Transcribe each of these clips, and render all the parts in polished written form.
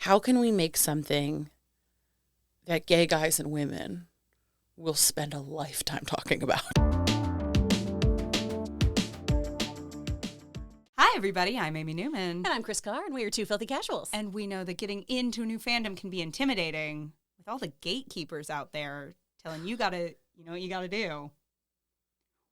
how can we make something that gay guys and women will spend a lifetime talking about? Hi, everybody. I'm Amy Newman. And I'm Chris Carr, and we are two filthy casuals. And we know that getting into a new fandom can be intimidating with all the gatekeepers out there telling you gotta, you know what you gotta do.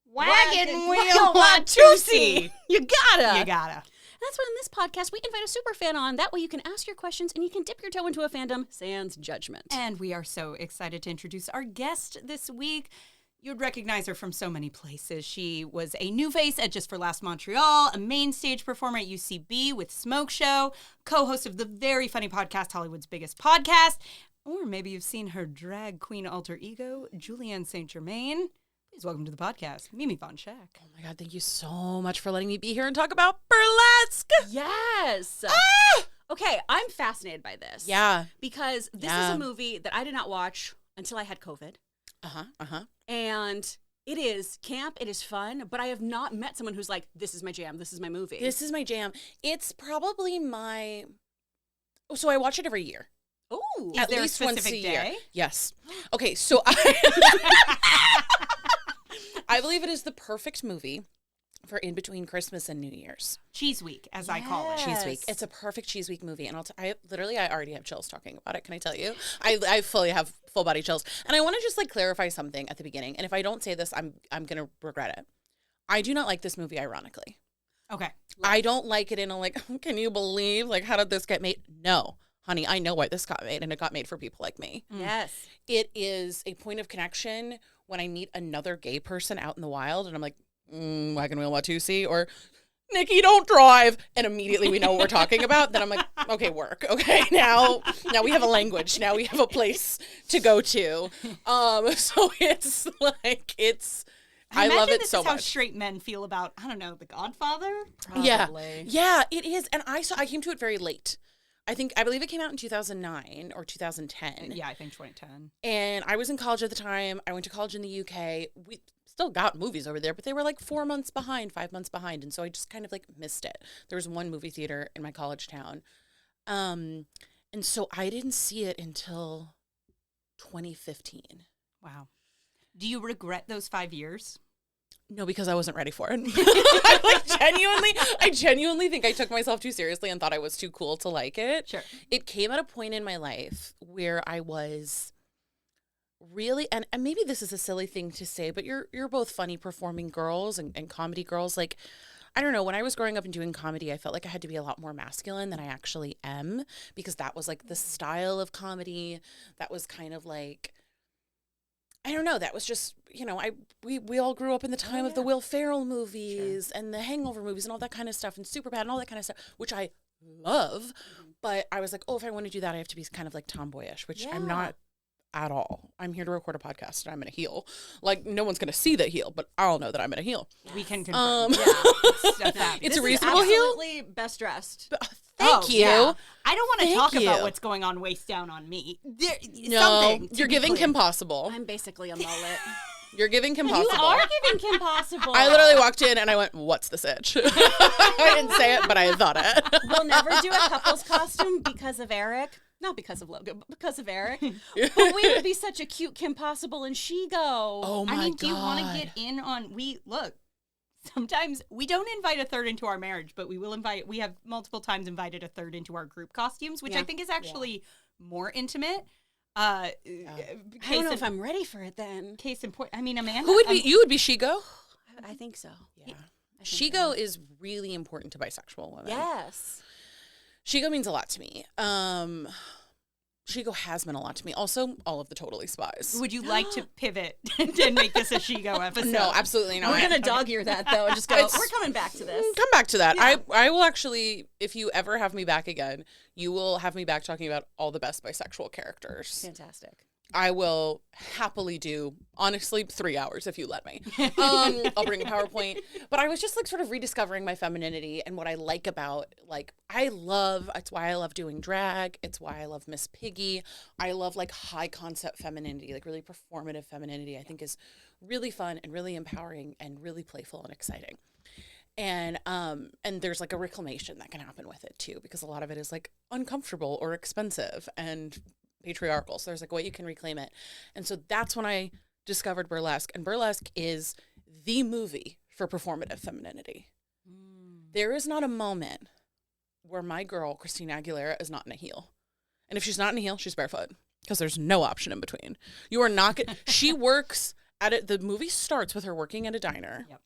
Wagon wheel Watusi. You gotta. You gotta. That's why in this podcast we invite a super fan on. That way you can ask your questions and you can dip your toe into a fandom sans judgment. And we are so excited to introduce our guest this week. You'd recognize her from so many places. She was a new face at Just for Laughs Montreal, a main stage performer at UCB with Smokeshow, co-host of the very funny podcast Hollywood's Biggest Podcast, or maybe you've seen her drag queen alter ego, Julianne St. Germain. Please welcome to the podcast, Mimi von Schack. Oh my God, thank you so much for letting me be here and talk about Burlesque. Yes. Okay, I'm fascinated by this. Yeah. Because this is a movie that I did not watch until I had COVID. And it is camp, it is fun, but I have not met someone who's like, this is my jam, this is my movie. This is my jam. It's probably my... So I watch it every year. Oh, At there least a once specific a year. day? Yes. Okay, so I believe it is the perfect movie for in between Christmas and New Year's. Cheese Week, as I call it. Cheese Week. It's a perfect Cheese Week movie, and I already have chills talking about it. Can I tell you? I fully have full body chills, and I want to just like clarify something at the beginning. And if I don't say this, I'm gonna regret it. I do not like this movie. Ironically, Okay. I don't like it in a like. Can you believe? Like, how did this get made? No, honey, I know why this got made, and it got made for people like me. Yes. It is a point of connection when I meet another gay person out in the wild, and I'm like, Wagon wheel Watusi, or Nikki, don't drive. And immediately we know what we're talking about. Then I'm like, okay, work. Okay, now we have a language. Now we have a place to go to. So it's like, I love it so much. This is how straight men feel about, I don't know, The Godfather? Probably. Yeah, it is. And I came to it very late. I believe it came out in 2009 or 2010. Yeah, I think 2010. And I was in college at the time. I went to college in the UK. We still got movies over there, but they were like 5 months behind. And so I just kind of like missed it. There was one movie theater in my college town. And so I didn't see it until 2015. Wow. Do you regret those 5 years? No, because I wasn't ready for it. I genuinely think I took myself too seriously and thought I was too cool to like it. Sure. It came at a point in my life where I was really, and maybe this is a silly thing to say, but you're both funny performing girls and comedy girls. Like, I don't know, when I was growing up and doing comedy, I felt like I had to be a lot more masculine than I actually am, because that was like the style of comedy. That was kind of like, I don't know. That was just, you know, we all grew up in the time of the Will Ferrell movies and the Hangover movies and all that kind of stuff and Superbad and all that kind of stuff, which I love. But I was like, oh, if I want to do that, I have to be kind of like tomboyish, which I'm not at all. I'm here to record a podcast and I'm in a heel. Like, no one's going to see the heel, but I'll know that I'm in a heel. We can confirm. It's a This reasonable is heel. absolutely best dressed. Thank you. Yeah. I don't want to Thank talk you. about what's going on waist down on me. No, you're giving Kim Possible. I'm basically a mullet. You're giving Kim You Possible. are giving Kim Possible. I literally walked in and I went, what's the sitch? I didn't say it, but I thought it. We'll never do a couple's costume because of Eric. Not because of Logan, but because of Eric. But we would be such a cute Kim Possible and She-Go. Oh my God. Do you want to get in on, sometimes we don't invite a third into our marriage, but we have multiple times invited a third into our group costumes, which I think is actually more intimate. I don't know if I'm ready for it then. Case in point, I mean, Amanda. Who would be, you would be She-Go? I think so. Yeah. She-Go is really important to bisexual women. Yes. She-Go means a lot to me. She-Go has meant a lot to me. Also, all of the Totally Spies. Would you like to pivot and make this a She-Go episode? No, absolutely not. We're going to dog ear that, though, and just go, we're coming back to this. Come back to that. Yeah. I will actually, if you ever have me back again, you will have me back talking about all the best bisexual characters. Fantastic. I will happily do, honestly, 3 hours if you let me. I'll bring a PowerPoint. But I was just like sort of rediscovering my femininity and what I like about, like, it's why I love doing drag. It's why I love Miss Piggy. I love like high concept femininity, like really performative femininity, I think is really fun and really empowering and really playful and exciting. And there's like a reclamation that can happen with it too, because a lot of it is like uncomfortable or expensive and patriarchal. So there's like a way you can reclaim it. And so that's when I discovered Burlesque. And Burlesque is the movie for performative femininity. There is not a moment where my girl, Christina Aguilera, is not in a heel. And if she's not in a heel, she's barefoot, because there's no option in between. You are not she works at it. The movie starts with her working at a diner. Yep.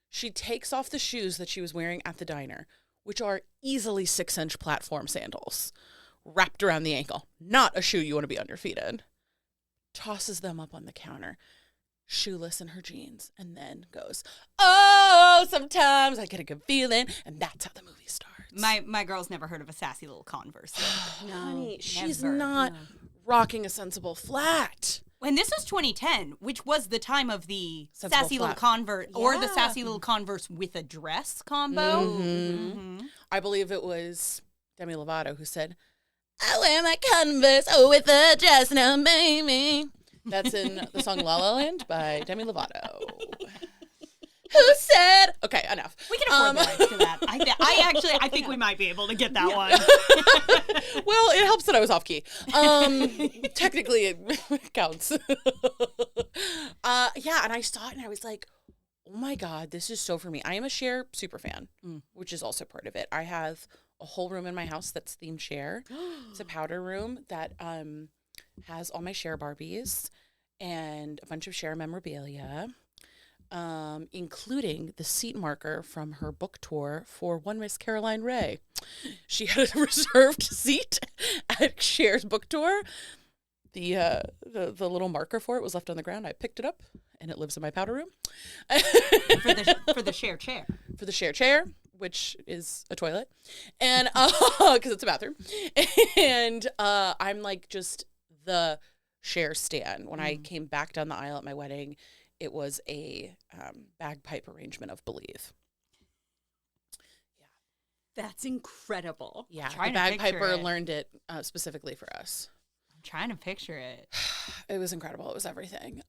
She takes off the shoes that she was wearing at the diner, which are easily 6-inch platform sandals wrapped around the ankle. Not a shoe you want to be on your feet in. Tosses them up on the counter, shoeless in her jeans, and then goes, "Oh, sometimes I get a good feeling," and that's how the movie starts. My girl's never heard of a sassy little Converse. No, honey, she's never. not rocking a sensible flat. And this was 2010, which was the time of the Sensible sassy flat. little Converse, or the sassy little Converse with a dress combo. I believe it was Demi Lovato who said, "I wear my Converse with a dress now, baby." That's in the song La La Land by Demi Lovato. Who said? Okay, enough. We can afford the rights to that. I think we might be able to get that one. Well, it helps that I was off key. Technically, it counts. Yeah, and I saw it and I was like, oh my God, this is so for me. I am a Cher super fan, which is also part of it. I have a whole room in my house that's themed Cher. It's a powder room that has all my Cher Barbies and a bunch of Cher memorabilia, including the seat marker from her book tour for one Miss Caroline Ray. She had a reserved seat at Cher's book tour. The little marker for it was left on the ground. I picked it up, and it lives in my powder room. for the Cher chair. For the Cher chair, which is a toilet, and because it's a bathroom. And I'm like just the Cher stan. When I came back down the aisle at my wedding, it was a bagpipe arrangement of Believe. That's incredible. Yeah, the bagpiper learned it specifically for us. I'm trying to picture it. It was incredible. It was everything.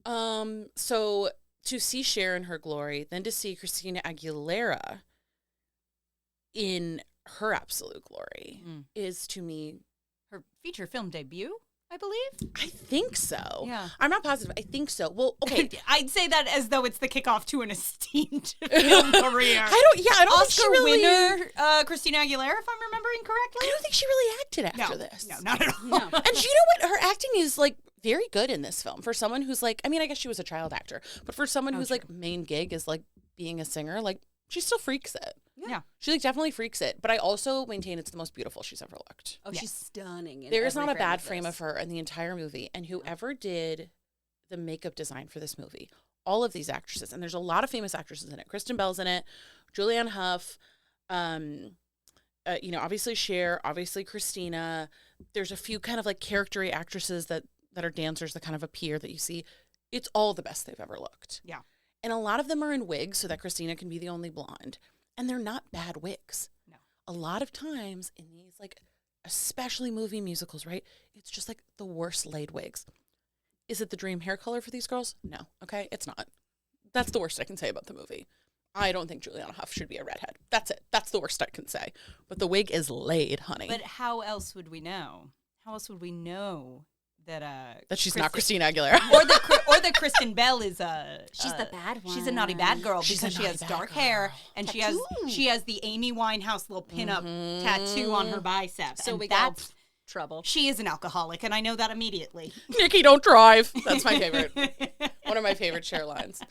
So to see Cher in her glory, then to see Christina Aguilera in her absolute glory is, to me, her feature film debut, I believe. I think so. Yeah. I'm not positive. I think so. Well, okay. I'd say that as though it's the kickoff to an esteemed film career. I don't Oscar think she really... winner, Christina Aguilera, if I'm remembering correctly. I don't think she really acted after this. No, not at all. No. And you know what? Her acting is, like, very good in this film. For someone who's, like, I mean, I guess she was a child actor, but for someone who's, like, main gig is, like, being a singer, like, she still freaks it. Yeah. She, like, definitely freaks it. But I also maintain it's the most beautiful she's ever looked. Oh, she's stunning. There is not a bad frame of her in the entire movie. And whoever did the makeup design for this movie, all of these actresses, and there's a lot of famous actresses in it. Kristen Bell's in it, Julianne Hough, obviously Cher, obviously Christina. There's a few kind of like character-y actresses that are dancers that kind of appear that you see. It's all the best they've ever looked. Yeah. And a lot of them are in wigs so that Christina can be the only blonde. And they're not bad wigs. No. A lot of times in these, like, especially movie musicals, right? It's just like the worst laid wigs. Is it the dream hair color for these girls? No. Okay, it's not. That's the worst I can say about the movie. I don't think Julianne Hough should be a redhead. That's it. That's the worst I can say. But the wig is laid, honey. But how else would we know? How else would we know that she's not Christina Aguilera, or that Kristen Bell is she's the bad one. She's a naughty bad girl She's because a she has naughty dark bad hair girl. and Tattoo. she has the Amy Winehouse little pinup tattoo on her bicep. So and we that's got trouble. She is an alcoholic, and I know that immediately. Nikki, don't drive. That's my favorite. One of my favorite Cher lines.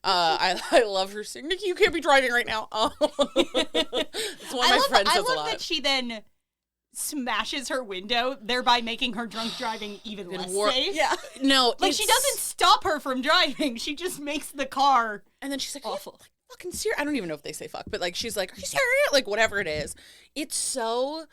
I love her saying, Nikki, you can't be driving right now. Oh. It's one of my friends says a lot. I love that she then smashes her window, thereby making her drunk driving even less safe. Yeah. No, like she doesn't stop her from driving. She just makes the car and then she's like, awful. Like, fucking serious. I don't even know if they say fuck, but like she's like, are you serious? Like whatever it is. It's so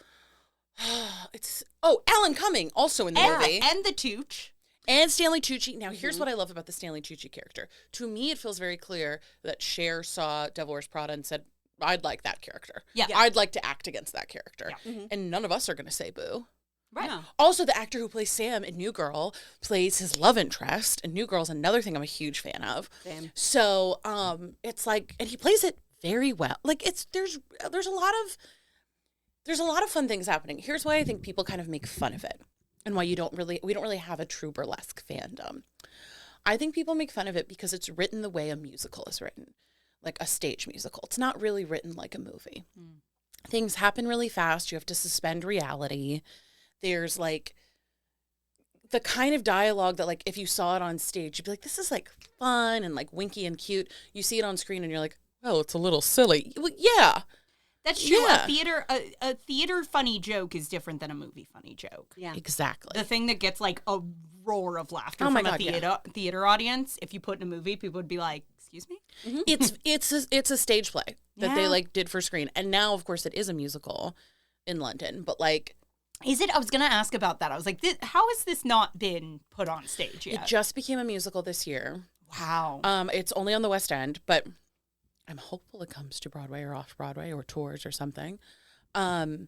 Alan Cumming also in the movie. And the Tooch. And Stanley Tucci. Now, here's what I love about the Stanley Tucci character. To me, it feels very clear that Cher saw Devil Wears Prada and said, I'd like that character. Yeah. I'd like to act against that character. Yeah. Mm-hmm. And none of us are going to say boo. Right. No. Also, the actor who plays Sam in New Girl plays his love interest. And New Girl's another thing I'm a huge fan of. Same. So, it's like, and he plays it very well. Like there's a lot of fun things happening. Here's why I think people kind of make fun of it, and why we don't really have a true burlesque fandom. I think people make fun of it because it's written the way a musical is written, like a stage musical. It's not really written like a movie. Things happen really fast. You have to suspend reality. There's like the kind of dialogue that, like, if you saw it on stage, you'd be like, this is like fun and like winky and cute. You see it on screen and you're like, oh, it's a little silly. Well, yeah. That's true. Yeah. A theater funny joke is different than a movie funny joke. Yeah. Exactly. The thing that gets like a roar of laughter from a theater audience, if you put in a movie, people would be like, excuse me? It's a stage play that they like did for screen. And now, of course, it is a musical in London, but like, is it? I was going to ask about that. I was like, how has this not been put on stage yet? It just became a musical this year. Wow. It's only on the West End, but I'm hopeful it comes to Broadway or off Broadway or tours or something. But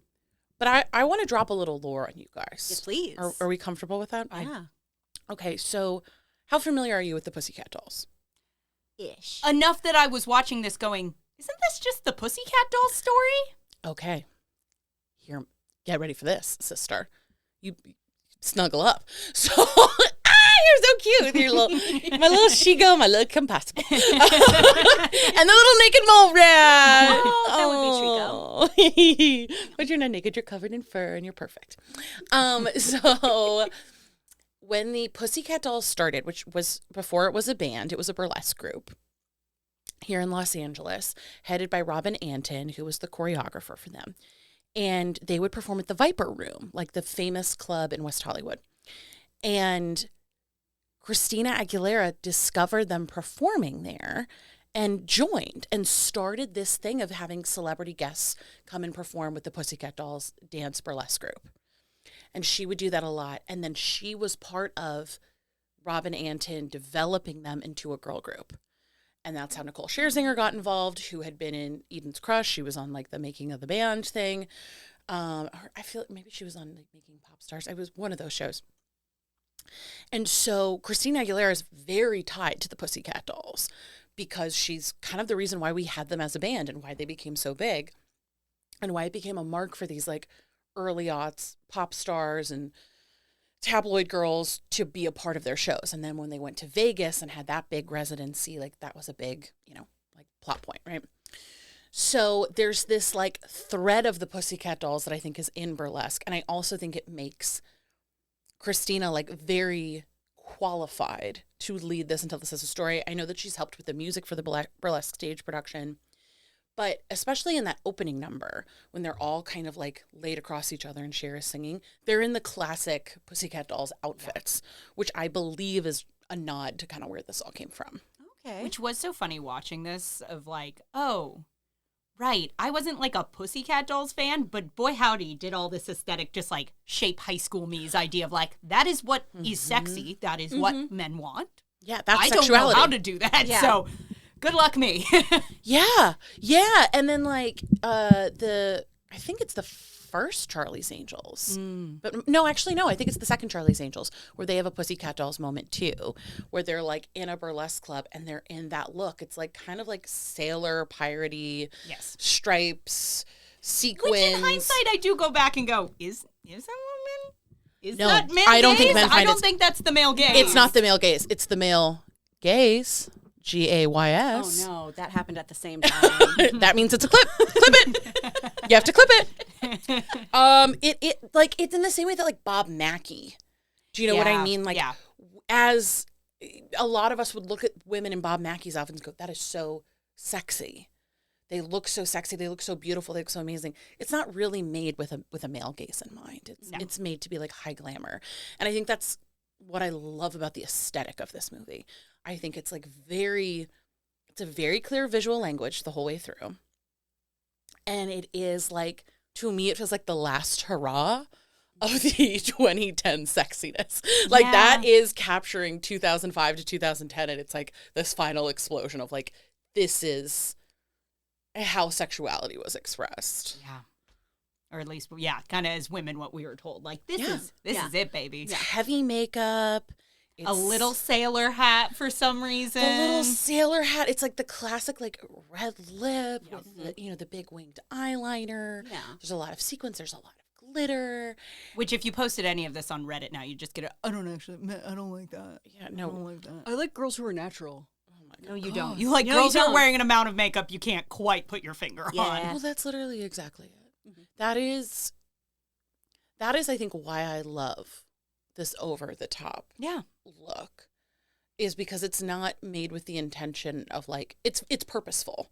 I want to drop a little lore on you guys. Yes, please. Are we comfortable with that? Yeah. Okay, so how familiar are you with the Pussycat Dolls? Ish. Enough that I was watching this going, isn't this just the Pussycat Dolls story? Okay. Here, get ready for this, sister. You snuggle up. So, you're so cute with your my little Shigo, my little compatible. And the little naked mole rat. Oh, that would be Trico. But you're not naked, you're covered in fur and you're perfect. So when the Pussycat Dolls started, which was before it was a band, it was a burlesque group here in Los Angeles, headed by Robin Anton, who was the choreographer for them. And they would perform at the Viper Room, like the famous club in West Hollywood. And Christina Aguilera discovered them performing there and joined and started this thing of having celebrity guests come and perform with the Pussycat Dolls dance burlesque group. And she would do that a lot. And then she was part of Robin Anton developing them into a girl group. And that's how Nicole Scherzinger got involved, who had been in Eden's Crush. She was on like the Making of the Band thing. I feel like maybe she was on like Making Pop Stars. I was one of those shows. And so Christina Aguilera is very tied to the Pussycat Dolls because she's kind of the reason why we had them as a band and why they became so big and why it became a mark for these like early aughts pop stars and tabloid girls to be a part of their shows. And then when they went to Vegas and had that big residency, like that was a big, like plot point, right? So there's this like thread of the Pussycat Dolls that I think is in burlesque. And I also think it makes Christina like very qualified to lead this and tell this as a story. I know that she's helped with the music for the burlesque stage production. But especially in that opening number, when they're all kind of like laid across each other and Cher is singing, they're in the classic Pussycat Dolls outfits, which I believe is a nod to kind of where this all came from. Okay. Which was so funny watching this of like, oh, right. I wasn't like a Pussycat Dolls fan, but boy howdy did all this aesthetic just like shape high school me's idea of like, that is what is sexy. That is what men want. Yeah, that's sexuality. I don't know how to do that. Yeah. So good luck me. Yeah. And then like I think it's the first Charlie's Angels. But no, actually no, I think it's the second Charlie's Angels where they have a Pussycat Dolls moment too, where they're like in a burlesque club and they're in that look. It's like kind of like sailor piratey, stripes, sequins. Which in hindsight I do go back and go, is that woman? Is no, that male I don't gaze? think men find I don't think that's the male gaze. It's not the male gaze. It's the male gaze. GAYS. Oh no, that happened at the same time. That means it's a clip. Clip it. You have to clip it. It like it's in the same way that like Bob Mackie. Do you know what I mean? Like as a lot of us would look at women in Bob Mackie's outfits and go, that is so sexy. They look so sexy. They look so beautiful. They look so amazing. It's not really made with a male gaze in mind. It's made to be like high glamour. And I think that's what I love about the aesthetic of this movie. I think it's like it's a very clear visual language the whole way through. And it is like, to me, it feels like the last hurrah of the 2010 sexiness. Like that is capturing 2005 to 2010. And it's like this final explosion of like, this is how sexuality was expressed. Yeah. Or at least, kind of as women, what we were told. Like, this is it, baby. It's heavy makeup. A little sailor hat for some reason. The little sailor hat. It's like the classic, like, red lip with the, the big winged eyeliner. Yeah. There's a lot of sequins. There's a lot of glitter. Which, if you posted any of this on Reddit now, you just get I don't like that. Yeah, no. I don't like that. I like girls who are natural. Oh my God. No, you don't. You like girls who are wearing an amount of makeup you can't quite put your finger on. Well, that's literally exactly it. Mm-hmm. That is, I think, why I love this over-the-top look, is because it's not made with the intention of, like, it's purposeful.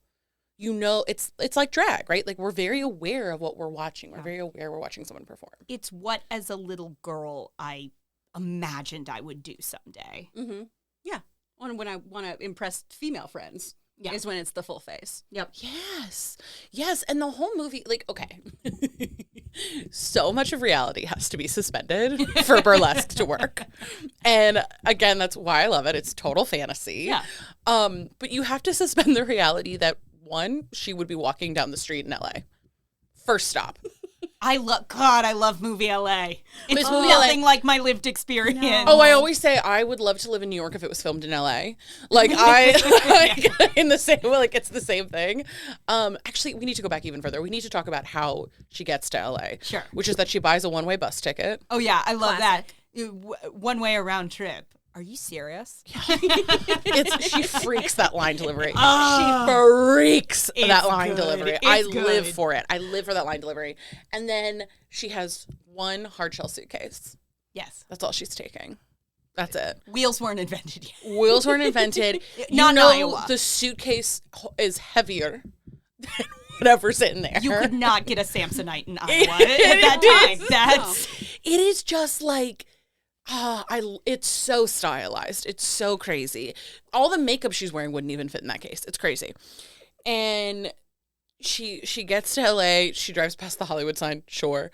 It's like drag, right? Like, we're very aware of what we're watching. We're very aware we're watching someone perform. It's what, as a little girl, I imagined I would do someday. Mm-hmm. Yeah. When I want to impress female friends. Yeah. Is when it's the full face. Yep. Yes. And the whole movie, like, okay. So much of reality has to be suspended for burlesque to work. And again, that's why I love it. It's total fantasy. Yeah. But you have to suspend the reality that, one, she would be walking down the street in LA. First stop. I love movie LA. It's movie nothing LA. like my lived experience. No. Oh, I always say I would love to live in New York if it was filmed in LA. Like in the same way, like it's the same thing. Actually, we need to go back even further. We need to talk about how she gets to LA. Sure. Which is that she buys a one-way bus ticket. Oh yeah, I love that. One-way around trip. Are you serious? She freaks that line delivery. She freaks that line delivery. I live for it. I live for that line delivery. And then she has one hardshell suitcase. Yes. That's all she's taking. That's it. Wheels weren't invented yet. Wheels weren't invented. Not in Iowa. The suitcase is heavier than whatever's in there. You could not get a Samsonite in Iowa at that time. It is just like... it's so stylized. It's so crazy. All the makeup she's wearing wouldn't even fit in that case. It's crazy. And she gets to LA. She drives past the Hollywood sign. Sure.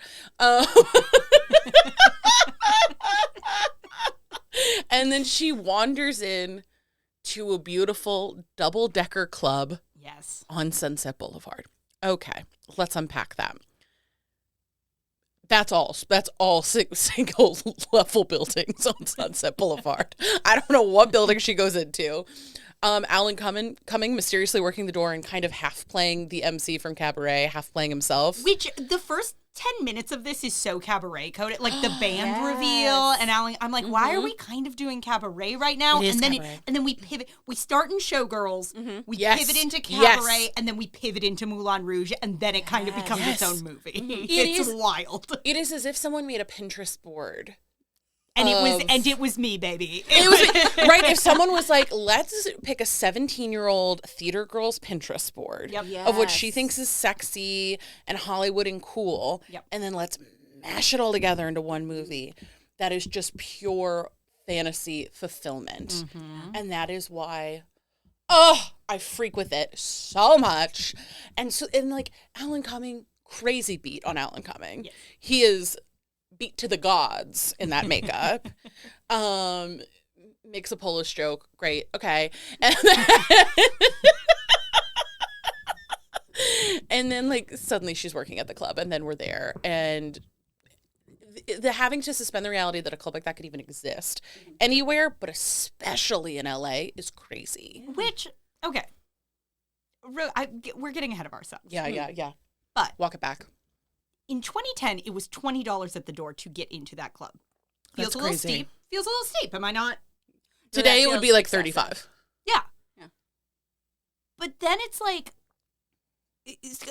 And then she wanders in to a beautiful double-decker club. Yes. On Sunset Boulevard. Okay, let's unpack that. That's all single level buildings on Sunset Boulevard. I don't know what building she goes into. Alan Cumming mysteriously working the door and kind of half playing the MC from Cabaret, half playing himself. Which the first 10 minutes of this is so cabaret coded, like the band reveal and Alan. I'm like, why are we kind of doing cabaret right now? And then we pivot. We start in Showgirls, we pivot into cabaret, and then we pivot into Moulin Rouge, and then it kind of becomes its own movie. It's wild. It is as if someone made a Pinterest board. And it was me, baby. It was right. If someone was like, let's pick a 17-year-old theater girl's Pinterest board of what she thinks is sexy and Hollywood and cool, and then let's mash it all together into one movie that is just pure fantasy fulfillment. And that is why, I freak with it so much. And like Alan Cumming, crazy beat on Alan Cumming. Yes. He is beat to the gods in that makeup. Makes a Polish joke. Great. Okay. And then like suddenly she's working at the club and then we're there. And the having to suspend the reality that a club like that could even exist anywhere, but especially in LA, is crazy. Which, okay. We're getting ahead of ourselves. Yeah. But walk it back. In 2010, it was $20 at the door to get into that club. Feels a little steep. Am I not? Today it would be like $35. Yeah. But then it's like,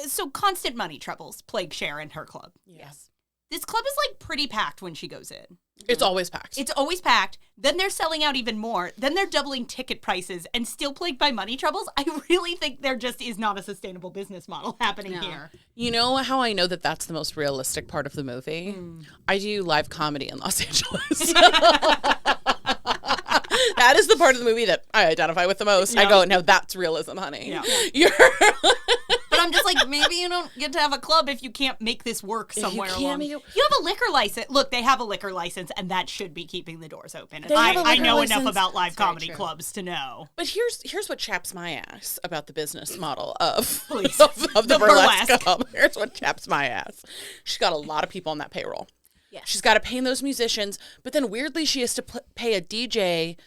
so constant money troubles plague Cher and her club. Yes. This club is like pretty packed when she goes in. It's always packed. It's always packed. Then they're selling out even more. Then they're doubling ticket prices and still plagued by money troubles. I really think there just is not a sustainable business model happening here. You know how I know that that's the most realistic part of the movie? I do live comedy in Los Angeles. That is the part of the movie that I identify with the most. Yeah. I go, no, that's realism, honey. Yeah. But I'm just like, maybe you don't get to have a club if you can't make this work somewhere along. You have a liquor license. Look, they have a liquor license, and that should be keeping the doors open. I know enough about live comedy clubs to know. But here's what chaps my ass about the business model of the burlesque club. Here's what chaps my ass. She's got a lot of people on that payroll. Yeah. She's got to pay those musicians, but then weirdly she has to pay a DJ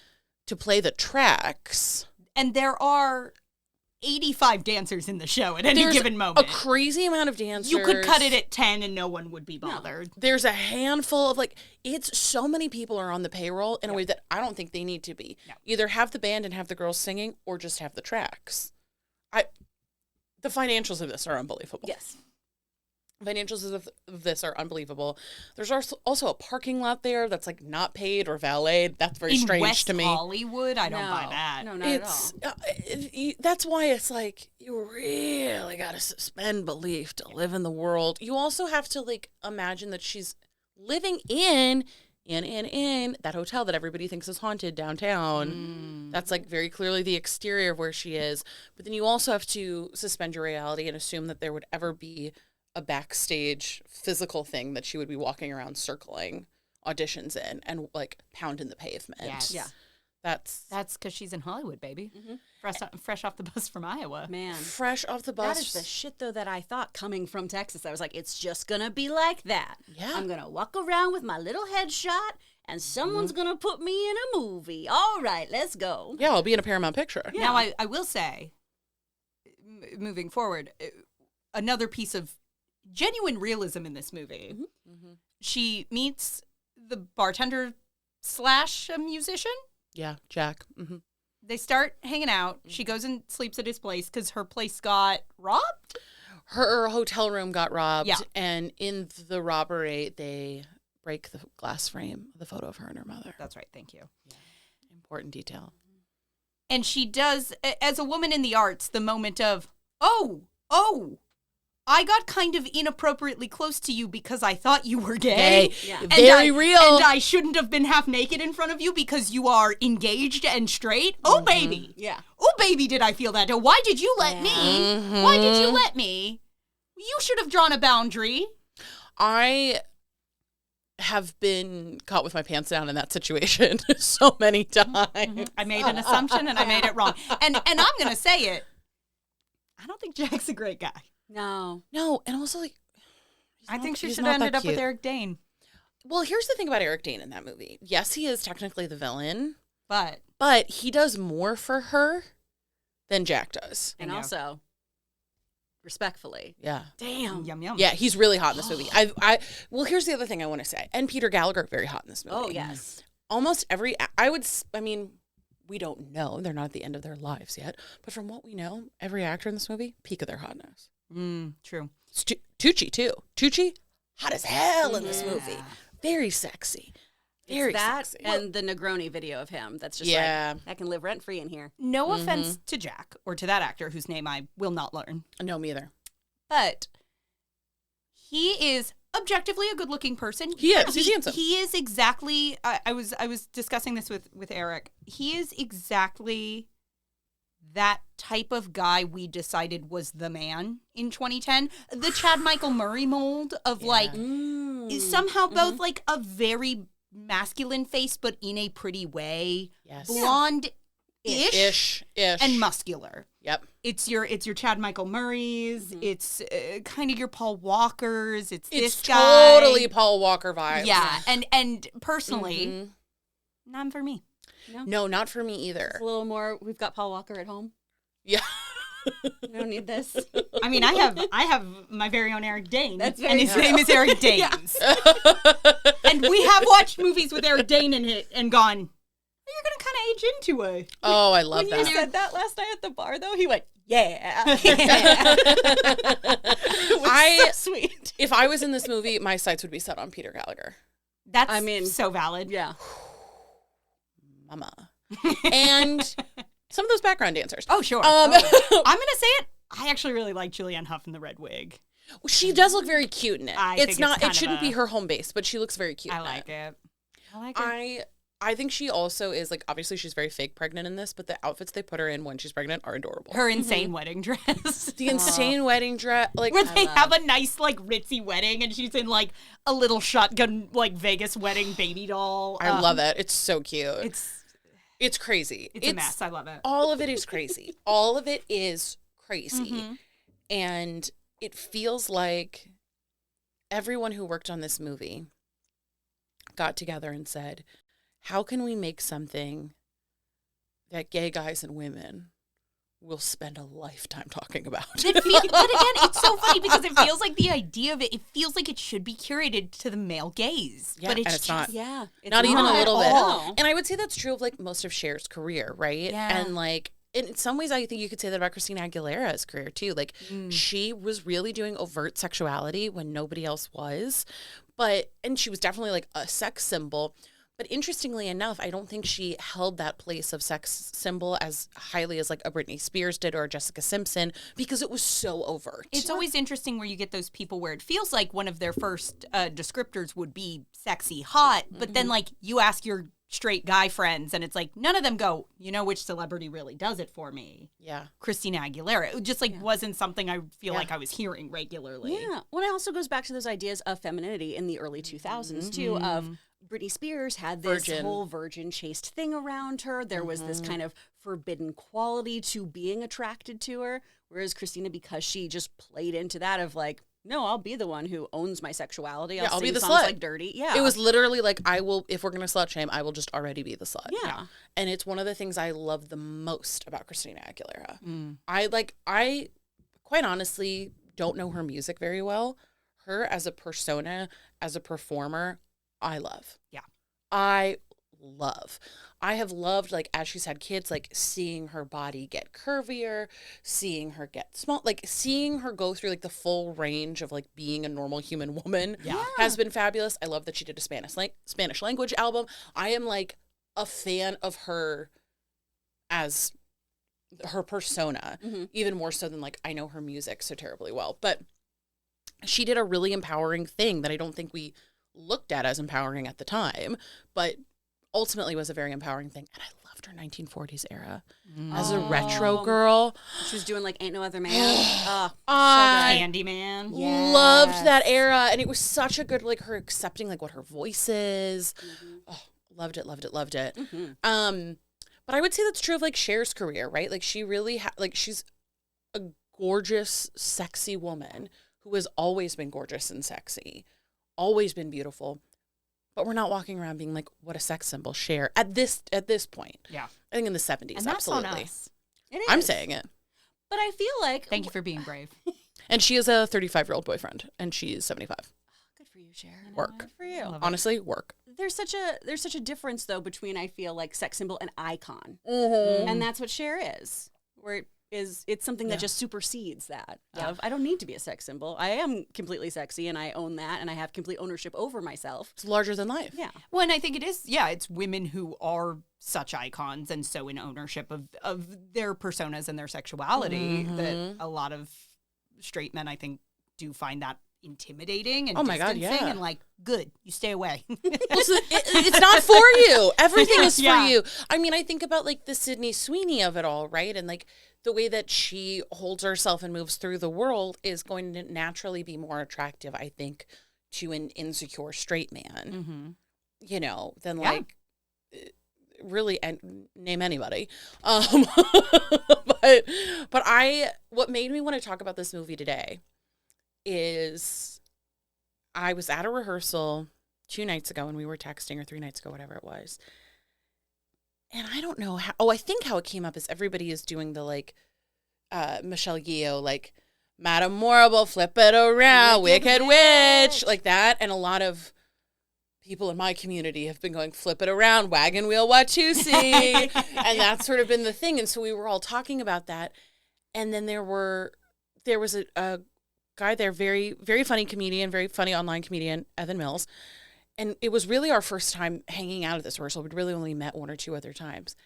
to play the tracks. And there are 85 dancers in the show at any given moment. A crazy amount of dancers. You could cut it at 10 and no one would be bothered. No. There's a handful of it's so many people are on the payroll in a way that I don't think they need to be. No. Either have the band and have the girls singing or just have the tracks. The financials of this are unbelievable. Yes. Financials of this are unbelievable. There's also a parking lot there that's not paid or valeted. That's very strange to me. In West Hollywood, I don't buy that. No, not at all. That's why it's you really got to suspend belief to live in the world. You also have to imagine that she's living in that hotel that everybody thinks is haunted downtown. That's very clearly the exterior of where she is. But then you also have to suspend your reality and assume that there would ever be a backstage physical thing that she would be walking around circling auditions in and pounding the pavement. Yes. Yeah. That's because she's in Hollywood, baby. Mm-hmm. Fresh off the bus from Iowa. Man. Fresh off the bus. That is the shit, though, that I thought coming from Texas. I was it's just going to be like that. Yeah. I'm going to walk around with my little headshot, and someone's going to put me in a movie. All right, let's go. Yeah, I'll be in a Paramount picture. Yeah. Now, I will say, moving forward, another piece of genuine realism in this movie. Mm-hmm. Mm-hmm. She meets the bartender / a musician. Yeah, Jack. Mm-hmm. They start hanging out. She goes and sleeps at his place because her place got robbed. Her hotel room got robbed. Yeah. And in the robbery, they break the glass frame of the photo of her and her mother. That's right. Thank you. Yeah. Important detail. And she does, as a woman in the arts, the moment of, oh, I got kind of inappropriately close to you because I thought you were gay. Yeah. Very real. And I shouldn't have been half naked in front of you because you are engaged and straight. Oh, baby. Yeah. Oh, baby, did I feel that. Why did you let me? Mm-hmm. Why did you let me? You should have drawn a boundary. I have been caught with my pants down in that situation so many times. Mm-hmm. I made an assumption and I made it wrong. And I'm going to say it. I don't think Jack's a great guy. No, and also I think she should have ended up with Eric Dane. Well, here's the thing about Eric Dane in that movie. Yes, he is technically the villain, but he does more for her than Jack does. And also, respectfully. Yeah. Damn. Yum, yum. Yeah, he's really hot in this movie. Well, here's the other thing I want to say. And Peter Gallagher, very hot in this movie. Oh, yes. Almost every, we don't know. They're not at the end of their lives yet. But from what we know, every actor in this movie, peak of their hotness. True. Tucci, too. Tucci, hot as hell in this movie. Very sexy. Very sexy. And the Negroni video of him. That's just I can live rent-free in here. No offense to Jack or to that actor whose name I will not learn. No, me either. But he is objectively a good-looking person. He is. He's handsome. He is exactly, I was discussing this with Eric. He is exactly that type of guy we decided was the man in 2010. The Chad Michael Murray mold of somehow both a very masculine face, but in a pretty way. Yes. Blonde-ish. And muscular. Yep. It's your Chad Michael Murrays. It's kind of your Paul Walkers. It's this guy. Totally Paul Walker vibes. Yeah. And personally, not for me. No, not for me either. It's a little more, we've got Paul Walker at home. Yeah. I don't need this. I mean, I have my very own Eric Dane. And his name is Eric Danes. And we have watched movies with Eric Dane in it and gone, you're going to kind of age into it. Oh, I love that. When you said that last night at the bar, though, he went, yeah. It was so sweet. If I was in this movie, my sights would be set on Peter Gallagher. That's so valid. Yeah. Mama. And some of those background dancers. Oh, sure. I'm going to say it. I actually really like Julianne Hough in the red wig. Well, she does look very cute in it. It shouldn't be her home base, but she looks very cute. I like it. I think she also is obviously she's very fake pregnant in this, but the outfits they put her in when she's pregnant are adorable. Her insane wedding dress. The insane wedding dress. Where they have a nice ritzy wedding and she's in a little shotgun Vegas wedding baby doll. I love it. It's so cute. It's crazy. It's a mess. I love it. All of it is crazy. All of it is crazy. And it feels like everyone who worked on this movie got together and said, how can we make something that gay guys and women will spend a lifetime talking about? But again, it's so funny because it feels like the idea of it feels like it should be curated to the male gaze. Yeah, but and it's not. Yeah. It's Not even a little bit. all. And I would say that's true of like most of Cher's career, right? Yeah. And like in some ways I think you could say that about Christina Aguilera's career too. Like she was really doing overt sexuality when nobody else was. And she was definitely like a sex symbol. But interestingly enough, I don't think she held that place of sex symbol as highly as like a Britney Spears did or a Jessica Simpson because it was so overt. It's always interesting where you get those people where it feels like one of their first descriptors would be sexy, hot, but then like you ask your straight guy friends and it's like none of them go, you know which celebrity really does it for me? Yeah. Christina Aguilera. It just like wasn't something I feel like I was hearing regularly. Yeah. Well, it also goes back to those ideas of femininity in the early 2000s too, of Britney Spears had this whole virgin chaste thing around her. There was this kind of forbidden quality to being attracted to her. Whereas Christina, because she just played into that of like, no, I'll be the one who owns my sexuality. I'll be sing the songs slut. like Dirty. Yeah. It was literally like, I will, if we're going to slut shame, I will just already be the slut. Yeah. And it's one of the things I love the most about Christina Aguilera. I quite honestly don't know her music very well. Her as a persona, as a performer, I love. Yeah. I have loved, like, as she's had kids, like, seeing her body get curvier, seeing her get small, like, seeing her go through, like, the full range of, like, being a normal human woman has been fabulous. I love that she did a Spanish language album. I am, like, a fan of her as her persona, even more so than, like, I know her music so terribly well. But she did a really empowering thing that I don't think we looked at as empowering at the time, but ultimately was a very empowering thing. And I loved her 1940s era as a retro girl. She was doing like Ain't No Other Man. Candyman. Loved that era. And it was such a good, like, her accepting like what her voice is. Oh, loved it. But I would say that's true of like Cher's career, right? Like she really she's a gorgeous, sexy woman who has always been gorgeous and sexy, always been beautiful. But we're not walking around being like, what a sex symbol, Cher, at this point. Yeah. I think in the 70s, and that's absolutely. On us. It is. I'm saying it. But I feel like... Thank you for being brave. And she is a 35-year-old boyfriend, and she's 75. Good for you, Cher. Work. Good for you. Honestly, work. There's such a difference, though, between, I feel like, sex symbol and icon. And that's what Cher is. Where it's something that just supersedes that. I don't need to be a sex symbol. I am completely sexy, and I own that, and I have complete ownership over myself. It's larger than life. Yeah. Well, and I think it is, it's women who are such icons and so in ownership of their personas and their sexuality that a lot of straight men, I think, do find that intimidating and distancing and like, good, you stay away. It's not for you. Everything is for you. I mean, I think about like the Sydney Sweeney of it all, right? And like the way that she holds herself and moves through the world is going to naturally be more attractive, I think, to an insecure straight man, you know, than like really name anybody. But what made me want to talk about this movie today is I was at a rehearsal 2 nights ago and we were texting, or 3 nights ago, whatever it was. And I don't know how, I think how it came up is everybody is doing the like, Michelle Yeoh, like, Madame Morrible, flip it around, wicked witch, like that. And a lot of people in my community have been going, flip it around, wagon wheel Watusi. And that's sort of been the thing. And so we were all talking about that. And then there was a guy there, very, very funny comedian, very funny online comedian, Evan Mills. And it was really our first time hanging out at this rehearsal. We'd really only met 1 or 2 other times.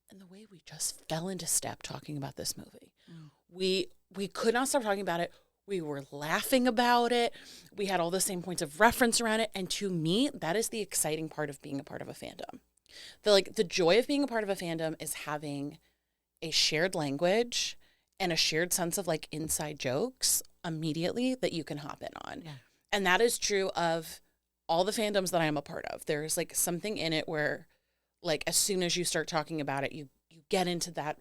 And the way we just fell into step talking about this movie. We could not stop talking about it. We were laughing about it. We had all the same points of reference around it. And to me, that is the exciting part of being a part of a fandom. The joy of being a part of a fandom is having a shared language and a shared sense of like inside jokes immediately that you can hop in on. Yeah. And that is true of all the fandoms that I am a part of. There's like something in it where like as soon as you start talking about it, you get into that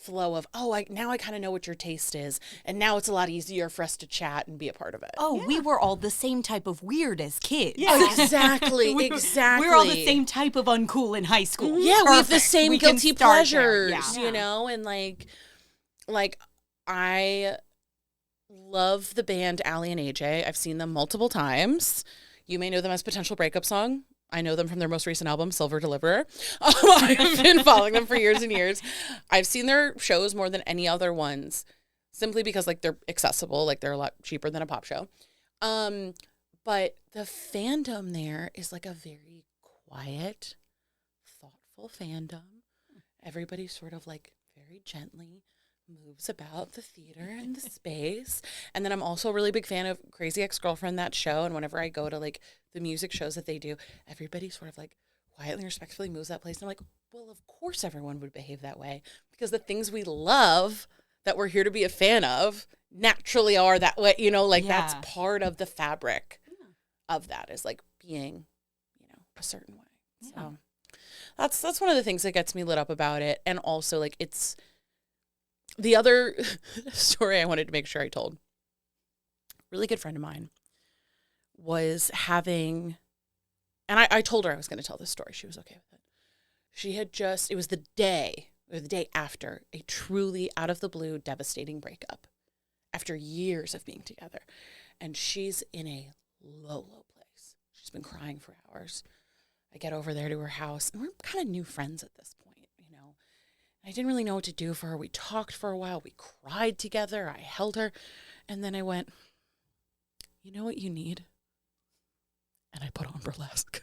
flow of, now I kind of know what your taste is. And now it's a lot easier for us to chat and be a part of it. Oh, we were all the same type of weird as kids. Yeah. Exactly. Exactly. We're all the same type of uncool in high school. Yeah, we have the same guilty pleasures, yeah. you know? And like I love the band Allie and AJ. I've seen them multiple times. You may know them as Potential Breakup Song. I know them from their most recent album, Silver Deliverer. I've been following them for years and years. I've seen their shows more than any other ones, simply because like they're accessible, like they're a lot cheaper than a pop show. But the fandom there is like a very quiet, thoughtful fandom. Everybody sort of like very gently moves about the theater and the space. And then I'm also a really big fan of Crazy Ex-Girlfriend, that show. And whenever I go to like the music shows that they do, everybody sort of like quietly and respectfully moves that place. And I'm like, well, of course everyone would behave that way, because the things we love that we're here to be a fan of naturally are that way, you know, like that's part of the fabric of that, is like being, you know, a certain way. So that's one of the things that gets me lit up about it. And also like it's the other story I wanted to make sure I told. Really good friend of mine was having, and I told her I was going to tell this story. She was okay with it. She had it was the day after a truly out of the blue devastating breakup after years of being together. And she's in a low place. She's been crying for hours. I get over there to her house, and we're kind of new friends at this point, you know. I didn't really know what to do for her. We talked for a while. We cried together. I held her. And then I went, you know what you need? And I put on Burlesque.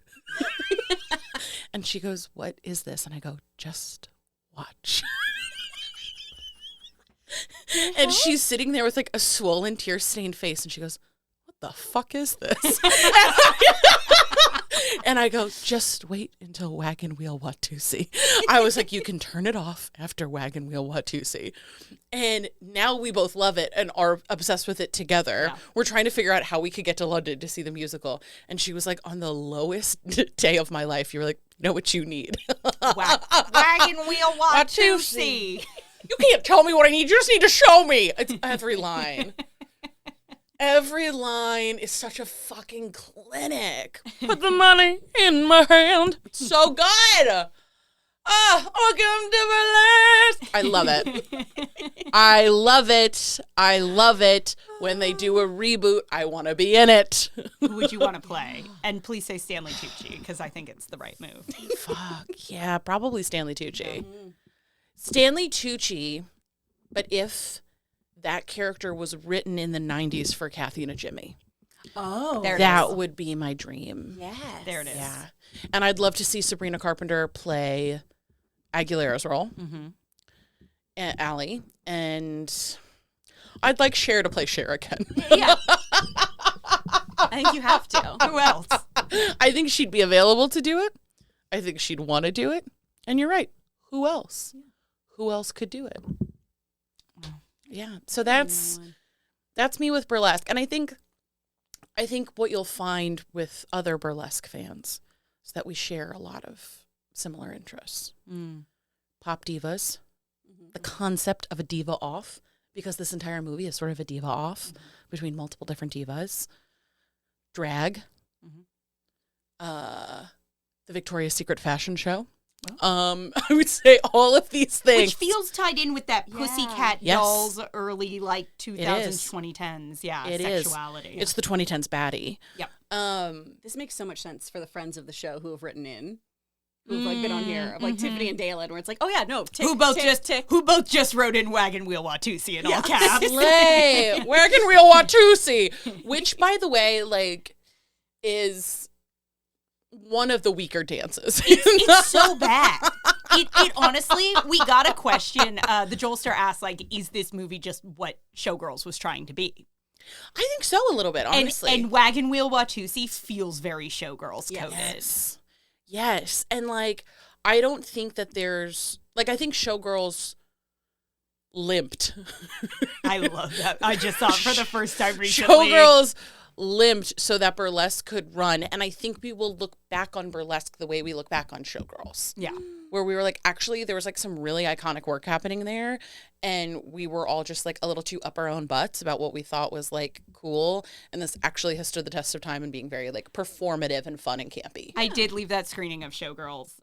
And she goes, what is this? And I go, just watch. And she's sitting there with like a swollen, tear-stained face. And she goes, what the fuck is this? And I go, just wait until Wagon Wheel Watusi. I was like, you can turn it off after Wagon Wheel Watusi. And now we both love it and are obsessed with it together. Yeah. We're trying to figure out how we could get to London to see the musical. And she was like, on the lowest day of my life, you were like, know what you need. Wagon Wheel Watusi. You can't tell me what I need. You just need to show me. It's every line. Every line is such a fucking clinic. Put the money in my hand. It's so good. Welcome to Burlesque. I love it. I love it. I love it. When they do a reboot, I want to be in it. Who would you want to play? And please say Stanley Tucci, because I think it's the right move. Fuck, yeah, probably Stanley Tucci. Stanley Tucci, but if that character was written in the 90s for Kathy and a Jimmy. Oh. That would be my dream. Yes. There it is. Yeah. And I'd love to see Sabrina Carpenter play Aguilera's role. Mm-hmm. Allie. And I'd like Cher to play Cher again. Yeah. I think you have to. Who else? I think she'd be available to do it. I think she'd want to do it. And you're right. Who else? Who else could do it? Yeah. So that's me with Burlesque. And I think what you'll find with other Burlesque fans is that we share a lot of similar interests. Pop divas, the concept of a diva off, because this entire movie is sort of a diva off between multiple different divas. Drag, the Victoria's Secret fashion show. I would say all of these things. Which feels tied in with that Pussycat Dolls early, like, 2000s, 2010s. Yeah, it sexuality. It's the 2010s baddie. Yep. This makes so much sense for the friends of the show who have written in, who've like been on here, of like Tiffany and Dalen, where it's like, oh yeah, no, who both just wrote in Wagon Wheel Watusi in all caps. Slay. Wagon Wheel Watusi, which, by the way, like, is one of the weaker dances. It's so bad. It honestly, we got a question. The Joelster asked, like, is this movie just what Showgirls was trying to be? I think so, a little bit, honestly. And Wagon Wheel Watusi feels very Showgirls coded. Yes. And, like, I don't think that there's, like, I think Showgirls limped. I love that. I just saw it for the first time recently. Showgirls limped so that Burlesque could run. And I think we will look back on Burlesque the way we look back on Showgirls. Yeah. where we were like, actually, there was like some really iconic work happening there. And we were all just like a little too up our own butts about what we thought was like cool. And this actually has stood the test of time and being very like performative and fun and campy. I did leave that screening of Showgirls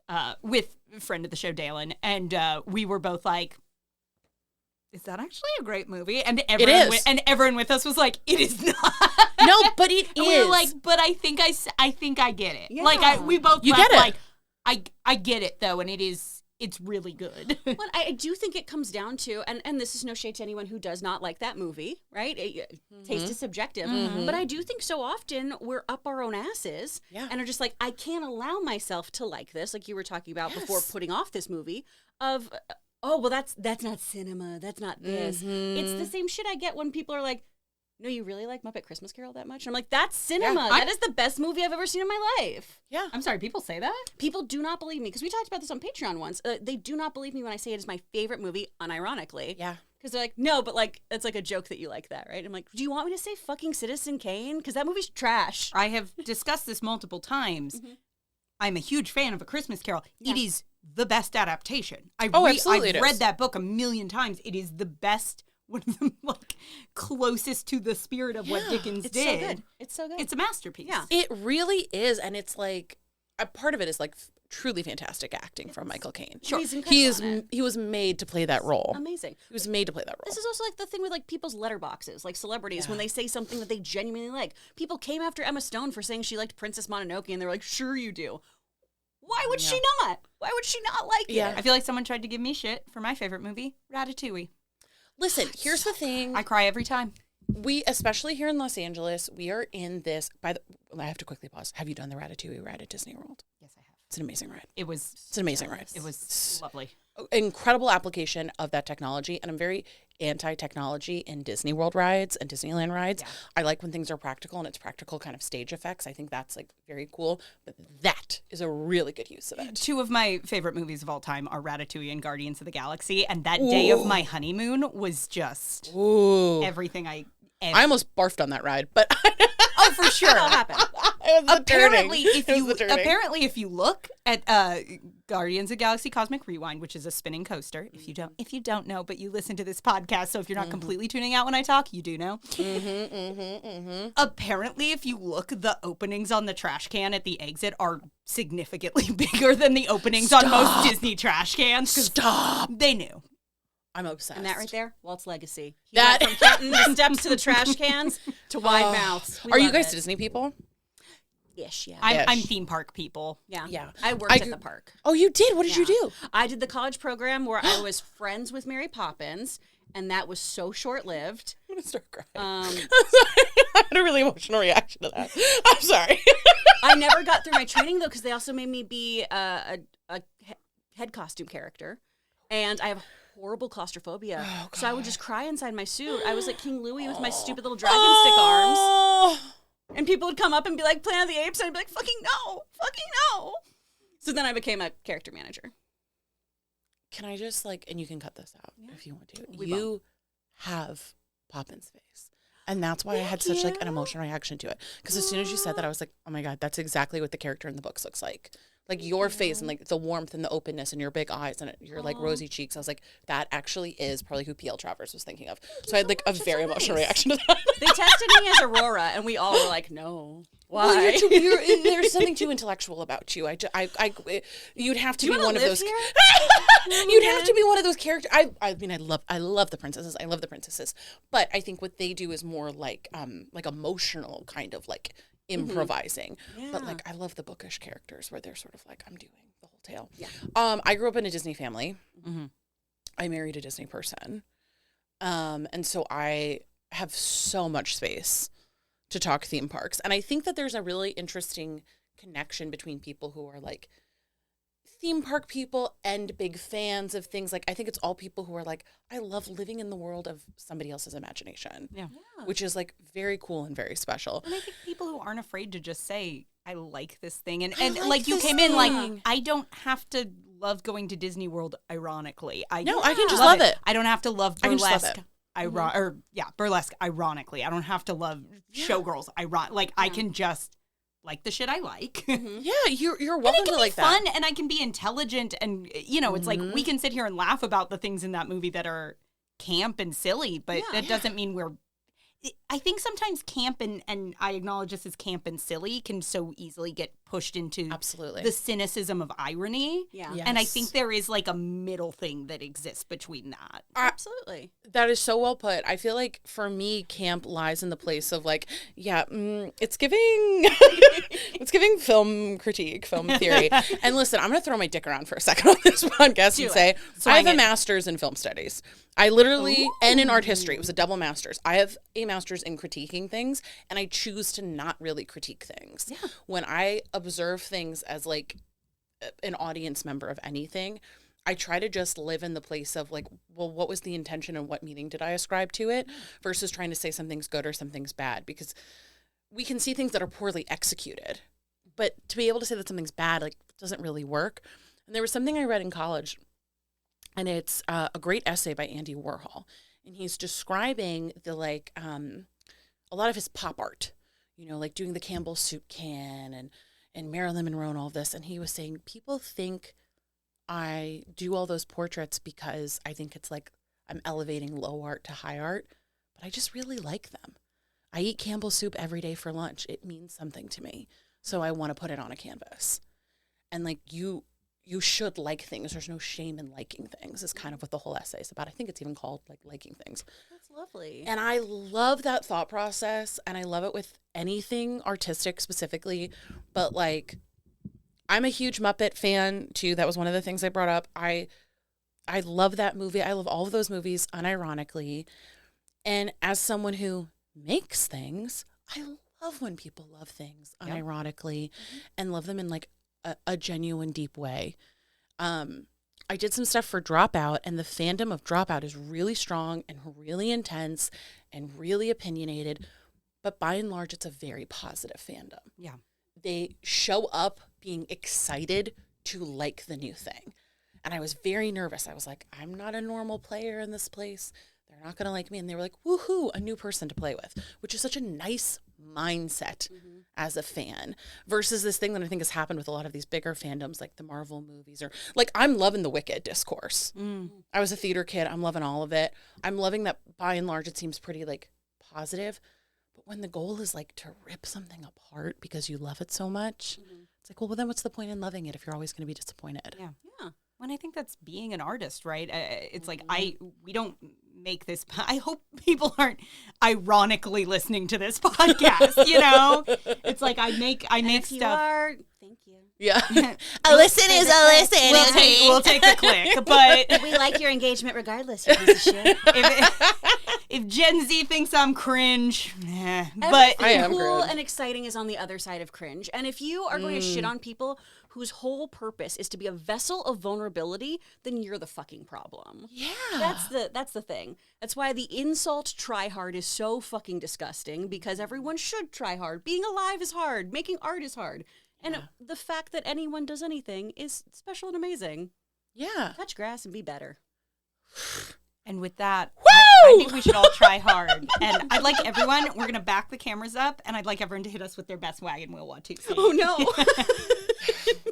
with a friend of the show, Dalen, and we were both like, is that actually a great movie? And everyone with us was like, it is not. No, but it and is. We were like, but I think I get it. Yeah. Like we both You left get it. like, I get it though, and it's really good. But I do think it comes down to, and this is no shade to anyone who does not like that movie, right? Taste is subjective. But I do think so often we're up our own asses and are just like, I can't allow myself to like this, like you were talking about before putting off this movie, of, oh, well, that's not cinema. That's not this. It's the same shit I get when people are like, no, you really like Muppet Christmas Carol that much? And I'm like, that's cinema. That is the best movie I've ever seen in my life. Yeah. I'm sorry, people say that? People do not believe me, because we talked about this on Patreon once. They do not believe me when I say it is my favorite movie, unironically. Yeah. Because they're like, no, but like, it's like a joke that you like that, right? I'm like, do you want me to say fucking Citizen Kane? Because that movie's trash. I have discussed this multiple times. I'm a huge fan of A Christmas Carol. Yeah. It is the best adaptation. Absolutely it I've is. read that book a million times. It is the best, one of the like closest to the spirit of what Dickens It's did. so good. It's so good. It's a masterpiece. Yeah. It really is. And it's like, a part of it is like truly fantastic acting from Michael Caine. Sure. He's incredible in it. He was made to play that role. Amazing. He was made to play that role. This is also like the thing with like people's letterboxes, like celebrities, when they say something that they genuinely like. People came after Emma Stone for saying she liked Princess Mononoke, and they were like, sure you do. Why would she not? Why would she not like it? I feel like someone tried to give me shit for my favorite movie, Ratatouille. Listen, here's the thing. I cry every time. We, especially here in Los Angeles, we are in this, I have to quickly pause. Have you done the Ratatouille ride at Disney World? Yes, I have. It's an amazing ride. It's an amazing ride. It was lovely. Incredible application of that technology, and I'm very anti-technology in Disney World rides and Disneyland rides. Yeah. I like when things are practical, and it's practical kind of stage effects. I think that's like very cool, but that is a really good use of it. Two of my favorite movies of all time are Ratatouille and Guardians of the Galaxy, and that day of my honeymoon was just everything I almost barfed on that ride, but oh, for sure. That'll happen. Apparently, if you look at Guardians of the Galaxy Cosmic Rewind, which is a spinning coaster, if you don't know, but you listen to this podcast, so if you're not completely tuning out when I talk, you do know. Apparently, if you look, the openings on the trash can at the exit are significantly bigger than the openings on most Disney trash cans. Stop. They knew. I'm obsessed. And that right there, Walt's legacy. He that went from counting the steps to the trash cans to wide mouths. Are you guys Disney people? Ish, yeah. I'm theme park people. Yeah. Yeah. I worked at the park. Oh, you did? What did you do? I did the college program where I was friends with Mary Poppins, and that was so short-lived. I'm going to start crying. I'm sorry. I had a really emotional reaction to that. I'm sorry. I never got through my training, though, because they also made me be a head costume character, and I have horrible claustrophobia. So I would just cry inside my suit. I was like King Louie with my stupid little dragon stick arms. And people would come up and be like, Planet of the Apes, and I'd be like, fucking no. So then I became a character manager. Can I just and you can cut this out if you want to. You have Poppin's face. And that's why I had such an emotional reaction to it. Because as soon as you said that, I was like, oh my God, that's exactly what the character in the books looks like. Like your face and the warmth and the openness and your big eyes and your rosy cheeks. I was like, that actually is probably who P.L. Travers was thinking of. So I had a very emotional reaction to that. They tested me as Aurora, and we all were like, no. Why? Well, there's something too intellectual about you. You'd have to be one of those. You'd have to be one of those characters. I mean, I love the princesses. I love the princesses. But I think what they do is more like emotional kind of improvising. Yeah. But I love the bookish characters where they're sort of I'm doing the whole tale. Yeah. I grew up in a Disney family. Mm-hmm. I married a Disney person. And so I have so much space to talk theme parks. And I think that there's a really interesting connection between people who are theme park people and big fans of things. I think it's all people who are I love living in the world of somebody else's imagination. Yeah. Which is very cool and very special. And I think people who aren't afraid to just say, I like this thing. And you came in I don't have to love going to Disney World ironically. I can just love it. I don't have to love Burlesque. Burlesque ironically. I don't have to love Showgirls I can just like the shit I like. Yeah, you're And welcome it can to be like fun, that. and I can be intelligent, and it's like we can sit here and laugh about the things in that movie that are camp and silly, but that doesn't mean we're. I think sometimes camp and I acknowledge this as camp and silly can so easily get pushed into Absolutely the cynicism of irony. Yeah. Yes. And I think there is like a middle thing that exists between that. Absolutely. That is so well put. I feel like for me, camp lies in the place of like, it's giving, it's giving film critique, film theory. And listen, I'm going to throw my dick around for a second on this podcast and say, I have a master's in film studies. I literally, and in art history, it was a double master's. I have a master's in critiquing things, and I choose to not really critique things. Yeah. When I observe things as like an audience member of anything, I try to just live in the place of like, well, what was the intention and what meaning did I ascribe to it versus trying to say something's good or something's bad, because we can see things that are poorly executed, but to be able to say that something's bad, like, doesn't really work. And there was something I read in college, and it's a great essay by Andy Warhol, and he's describing the like a lot of his pop art, like doing the Campbell soup can and Marilyn Monroe and all this. And he was saying, people think I do all those portraits because I think it's like I'm elevating low art to high art, but I just really like them. I eat Campbell soup every day for lunch. It means something to me. So I want to put it on a canvas. And like you should like things. There's no shame in liking things is kind of what the whole essay is about. I think it's even called like liking things. That's lovely. And I love that thought process, and I love it with anything artistic specifically, but like I'm a huge Muppet fan too. That was one of the things I brought up. I love that movie. I love all of those movies unironically. And as someone who makes things, I love when people love things unironically and love them in like a genuine, deep way. I did some stuff for DropOut, and the fandom of DropOut is really strong and really intense and really opinionated. But by and large, it's a very positive fandom. Yeah. They show up being excited to like the new thing. And I was very nervous. I was like, I'm not a normal player in this place. They're not going to like me. And they were like, woohoo, a new person to play with, which is such a nice mindset as a fan versus this thing that I think has happened with a lot of these bigger fandoms, like the Marvel movies, or like I'm loving the Wicked discourse. I was a theater kid. I'm loving all of it. I'm loving that by and large, it seems pretty like positive. But when the goal is like to rip something apart because you love it so much, it's like, well, then what's the point in loving it if you're always going to be disappointed? Yeah. And I think that's being an artist, right? It's like we don't make this. I hope people aren't ironically listening to this podcast. It's like I make if stuff. You are, thank you. Yeah, a listen is a listen. We'll take the click, but we like your engagement regardless. You piece of shit. If Gen Z thinks I'm cringe, but Everything I am cool cringe. and exciting is on the other side of cringe. And if you are going to shit on people whose whole purpose is to be a vessel of vulnerability, then you're the fucking problem. Yeah, That's the thing. That's why the insult try hard is so fucking disgusting, because everyone should try hard. Being alive is hard. Making art is hard. And the fact that anyone does anything is special and amazing. Yeah. Touch grass and be better. And with that, I think we should all try hard. And I'd like everyone, we're going to back the cameras up, and I'd like everyone to hit us with their best wagon wheel Watusi. Oh, no.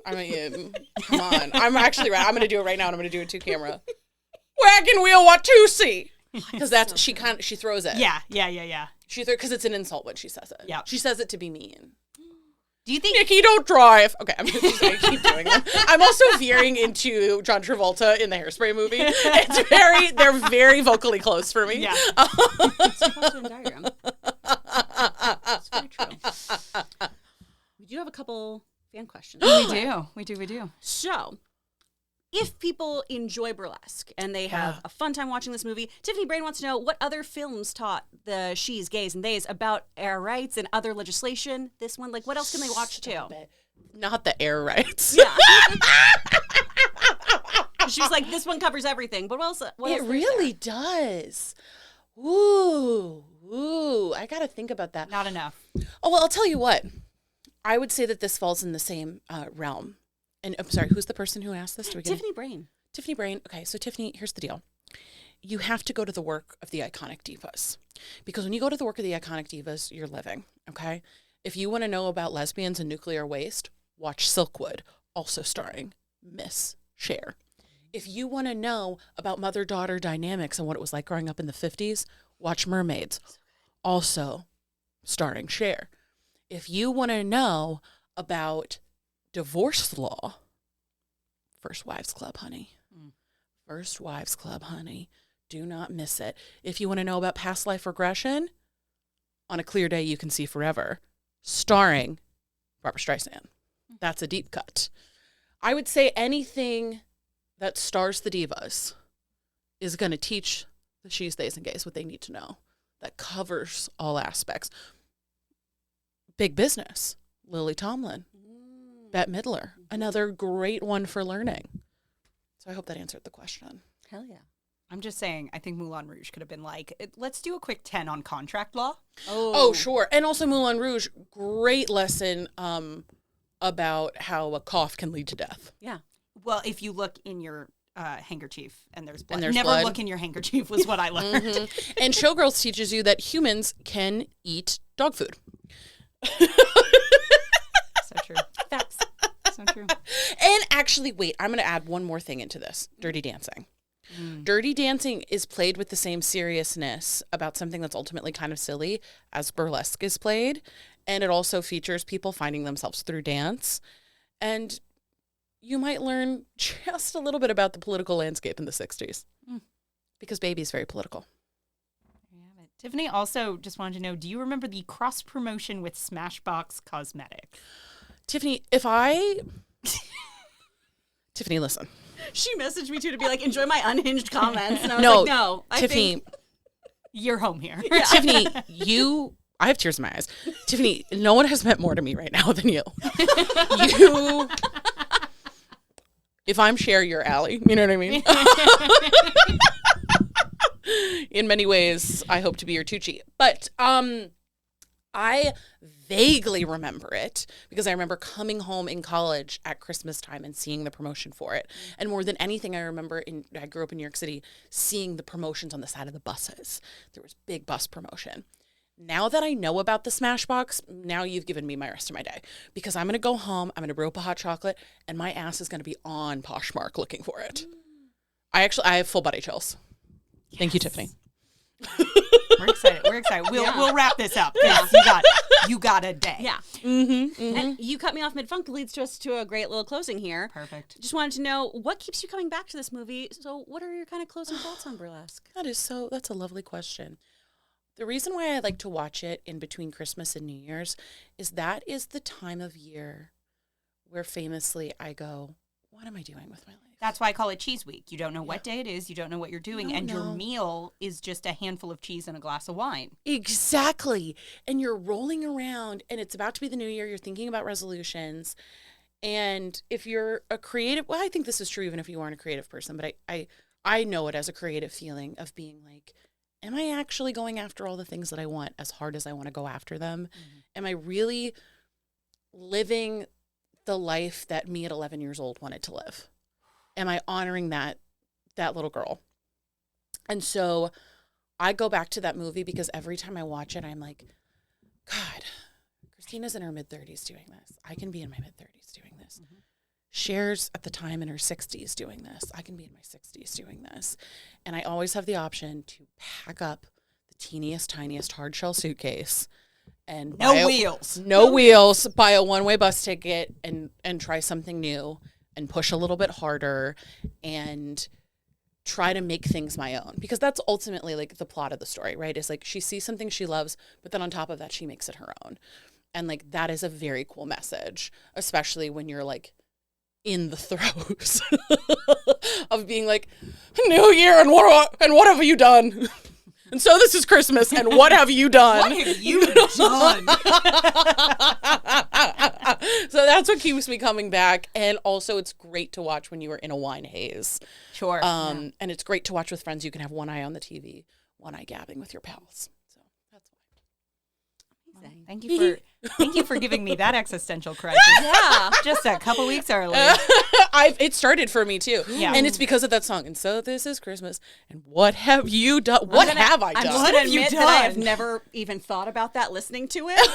I mean, come on. I'm actually right. I'm going to do it right now, and I'm going to do it to camera. Wagon wheel Watusi. Because that's, she throws it. Yeah. Because it's an insult when she says it. Yeah. She says it to be mean. Do you think Nikki, don't drive. Okay, I'm just going to keep doing them. I'm also veering into John Travolta in the Hairspray movie. They're very vocally close for me. Yeah. It's also in diagram. It's very true. We do have a couple fan questions. We do. So, if people enjoy Burlesque and they have a fun time watching this movie, Tiffany Brain wants to know what other films taught the she's, gays, and theys about air rights and other legislation. This one, like, what else can they watch too? Not the air rights. Yeah. She was like, this one covers everything. But what else? It really does. Ooh. I got to think about that. Not enough. Oh, well, I'll tell you what. I would say that this falls in the same realm. And I'm sorry, who's the person who asked this? Tiffany Brain. Tiffany Brain. Okay, so Tiffany, here's the deal. You have to go to the work of the iconic divas. Because when you go to the work of the iconic divas, you're living, okay? If you want to know about lesbians and nuclear waste, watch Silkwood, also starring Miss Cher. If you want to know about mother-daughter dynamics and what it was like growing up in the 50s, watch Mermaids, also starring Cher. If you want to know about divorce law, First Wives Club, honey. First Wives Club, honey. Do not miss it. If you want to know about past life regression, On a Clear Day You Can See Forever, starring Barbra Streisand. That's a deep cut. I would say anything that stars the divas is going to teach the she's, theys, and gays what they need to know. That covers all aspects. Big Business, Lily Tomlin, Bette Midler, another great one for learning. So I hope that answered the question. Hell yeah. I'm just saying, I think Moulin Rouge could have been like, let's do a quick 10 on contract law. Oh, sure. And also Moulin Rouge, great lesson about how a cough can lead to death. Yeah. Well, if you look in your handkerchief and there's blood. And there's Never blood. look in your handkerchief was what I learned. Mm-hmm. And Showgirls teaches you that humans can eat dog food. So true. Facts. So true. And actually, wait, I'm going to add one more thing into this. Dirty Dancing. Dirty Dancing is played with the same seriousness about something that's ultimately kind of silly as Burlesque is played. And it also features people finding themselves through dance. And you might learn just a little bit about the political landscape in the 60s. Because Baby's very political. There you have it. Tiffany also just wanted to know, do you remember the cross promotion with Smashbox Cosmetic? Tiffany, Tiffany, listen. She messaged me too to be like, enjoy my unhinged comments. And I was No, like, no. Tiffany, You're home here. Yeah. Tiffany, I have tears in my eyes. Tiffany, no one has meant more to me right now than you. If I'm Cher, you're Allie. You know what I mean? In many ways, I hope to be your Tucci. But I vaguely remember it because I remember coming home in college at Christmas time and seeing the promotion for it. And more than anything, I remember I grew up in New York City, seeing the promotions on the side of the buses. There was big bus promotion. Now that I know about the Smashbox, now you've given me my rest of my day because I'm going to go home, I'm going to brew up a hot chocolate, and my ass is going to be on Poshmark looking for it. I have full body chills. Yes. Thank you, Tiffany. We're excited. We'll wrap this up. Yeah. You got a day. Yeah. Mm-hmm, mm-hmm. And you cut me off mid-funk, leads us to a great little closing here. Perfect. Just wanted to know, what keeps you coming back to this movie? So what are your kind of closing thoughts on Burlesque? That's a lovely question. The reason why I like to watch it in between Christmas and New Year's is that is the time of year where famously I go, what am I doing with my life? That's why I call it Cheese Week. You don't know what day it is. You don't know what you're doing. Your meal is just a handful of cheese and a glass of wine. Exactly. And you're rolling around and it's about to be the new year. You're thinking about resolutions. And if you're a creative, well, I think this is true even if you aren't a creative person, but I know it as a creative feeling of being like, am I actually going after all the things that I want as hard as I want to go after them? Mm-hmm. Am I really living the life that me at 11 years old wanted to live? Am I honoring that little girl? And so I go back to that movie because every time I watch it, I'm like, God, Christina's in her mid-30s doing this. I can be in my mid-30s doing this. Mm-hmm. Cher's at the time in her 60s doing this. I can be in my 60s doing this. And I always have the option to pack up the teeniest, tiniest hardshell suitcase and no wheels, buy a one-way bus ticket and try something new and push a little bit harder and try to make things my own. Because that's ultimately like the plot of the story, right? It's like she sees something she loves, but then on top of that, she makes it her own. And like that is a very cool message, especially when you're like in the throes of being like, New Year, and what have you done? And so this is Christmas, and what have you done? What have you done? So that's what keeps me coming back. And also it's great to watch when you are in a wine haze. Sure. And it's great to watch with friends. You can have one eye on the TV, one eye gabbing with your pals. So that's why. Well, thank you for giving me that existential crisis. Yeah. Just a couple weeks early. It started for me too. Yeah. And it's because of that song. And so this is Christmas. And what have you done? What have I done? I'm just going to admit that I have never even thought about that listening to it.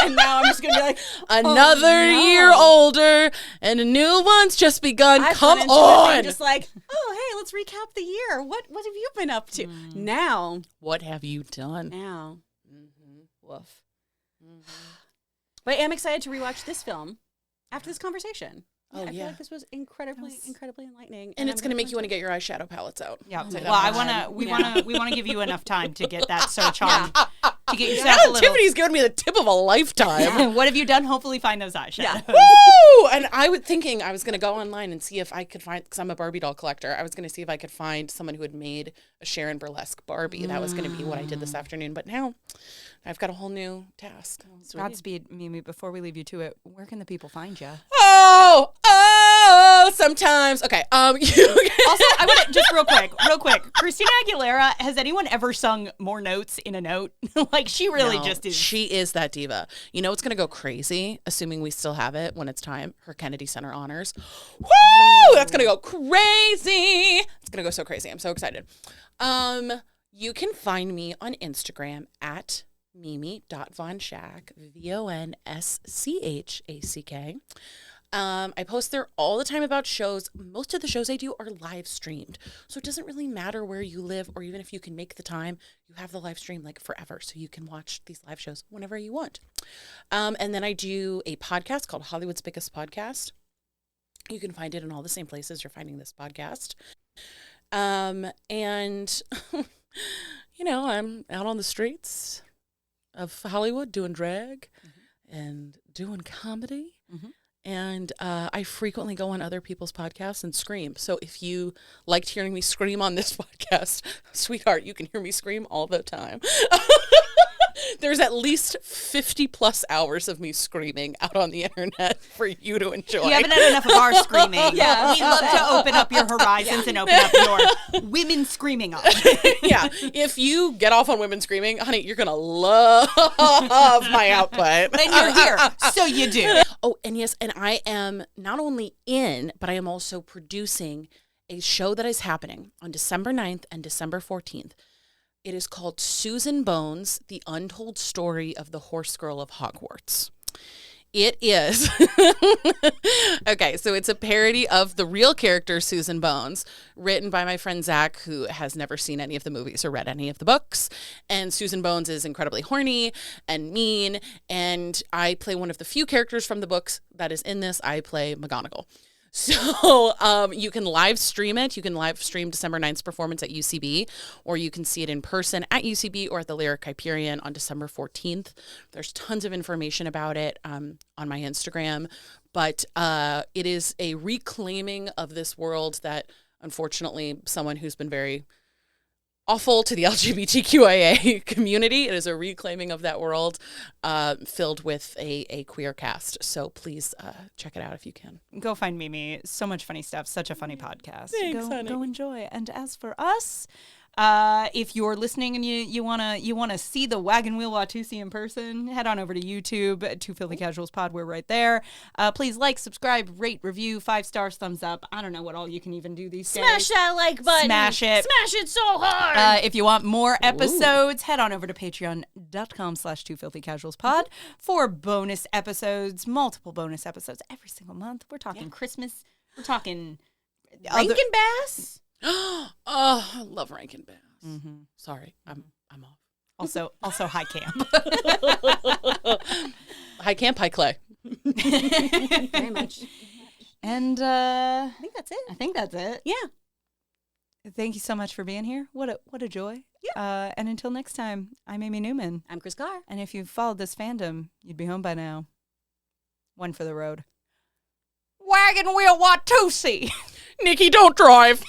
And now I'm just going to be like, another year older and a new one's just begun. Come on. I'm just like, oh, hey, let's recap the year. What have you been up to? Now. What have you done? Now. Woof. But I am excited to rewatch this film after this conversation. Oh, I feel like this was incredibly enlightening. And it's going to make you want to get your eyeshadow palettes out. Yeah. Well, we want to give you enough time to get that search on. To get yourself a little. Tiffany's given me the tip of a lifetime. What have you done? Hopefully find those eyeshadows. Yeah. Woo! And I was thinking I was going to go online and see if I could find, because I'm a Barbie doll collector, I was going to see if I could find someone who had made a Cher and Burlesque Barbie. That was going to be what I did this afternoon. But now I've got a whole new task. Godspeed, Mimi. Before we leave you to it, where can the people find you? Sometimes. Okay. Also, I want to just real quick. Christina Aguilera, has anyone ever sung more notes in a note? Like, she really just is. She is that diva. You know, it's going to go crazy, assuming we still have it when it's time. Her Kennedy Center honors. Woo! That's going to go crazy. It's going to go so crazy. I'm so excited. You can find me on Instagram at Mimi.VonSchack, VonSchack. I post there all the time about shows. Most of the shows I do are live streamed. So it doesn't really matter where you live, or even if you can make the time, you have the live stream like forever. So you can watch these live shows whenever you want. And then I do a podcast called Hollywood's Biggest Podcast. You can find it in all the same places you're finding this podcast. And, you know, I'm out on the streets of Hollywood doing drag and doing comedy. And I frequently go on other people's podcasts and scream. So if you liked hearing me scream on this podcast, sweetheart, you can hear me scream all the time. There's at least 50 plus hours of me screaming out on the internet for you to enjoy. You haven't had enough of our screaming. Yeah. We love to open up your horizons and open up your women screaming on. Yeah. If you get off on women screaming, honey, you're going to love my output. And you're here, so you do. Oh, and yes, and I am not only in, but I am also producing a show that is happening on December 9th and December 14th. It is called Susan Bones, The Untold Story of the Horse Girl of Hogwarts. It is. Okay, so it's a parody of the real character Susan Bones, written by my friend Zach, who has never seen any of the movies or read any of the books. And Susan Bones is incredibly horny and mean, and I play one of the few characters from the books that is in this. I play McGonagall. So you can live stream it. You can live stream December 9th's performance at UCB, or you can see it in person at UCB or at the Lyric Hyperion on December 14th. There's tons of information about it on my Instagram, but it is a reclaiming of this world that, unfortunately, someone who's been very awful to the LGBTQIA community. It is a reclaiming of that world filled with a queer cast. So please check it out if you can. Go find Mimi. So much funny stuff. Such a funny podcast. Thanks, honey. Go enjoy. And as for us, if you're listening and you wanna see the Wagon Wheel Watusi in person, head on over to YouTube, Two Filthy Casuals Pod. We're right there. Please like, subscribe, rate, review, 5 stars, thumbs up. I don't know what all you can even do these days. Smash that like button. Smash it. Smash it so hard. If you want more episodes, head on over to patreon.com/twofilthycasualspod for bonus episodes, multiple bonus episodes every single month. We're talking Christmas. We're talking Rankin Bass. Oh, I love Rankin Bass. Sorry, I'm off. Also high camp. High camp, high clay. Very much. And I think that's it. Yeah. Thank you so much for being here. What a joy. Yeah. And until next time, I'm Amy Newman. I'm Chris Carr. And if you followed this fandom, you'd be home by now. One for the road. Wagon Wheel Watusi. Nikki, don't drive.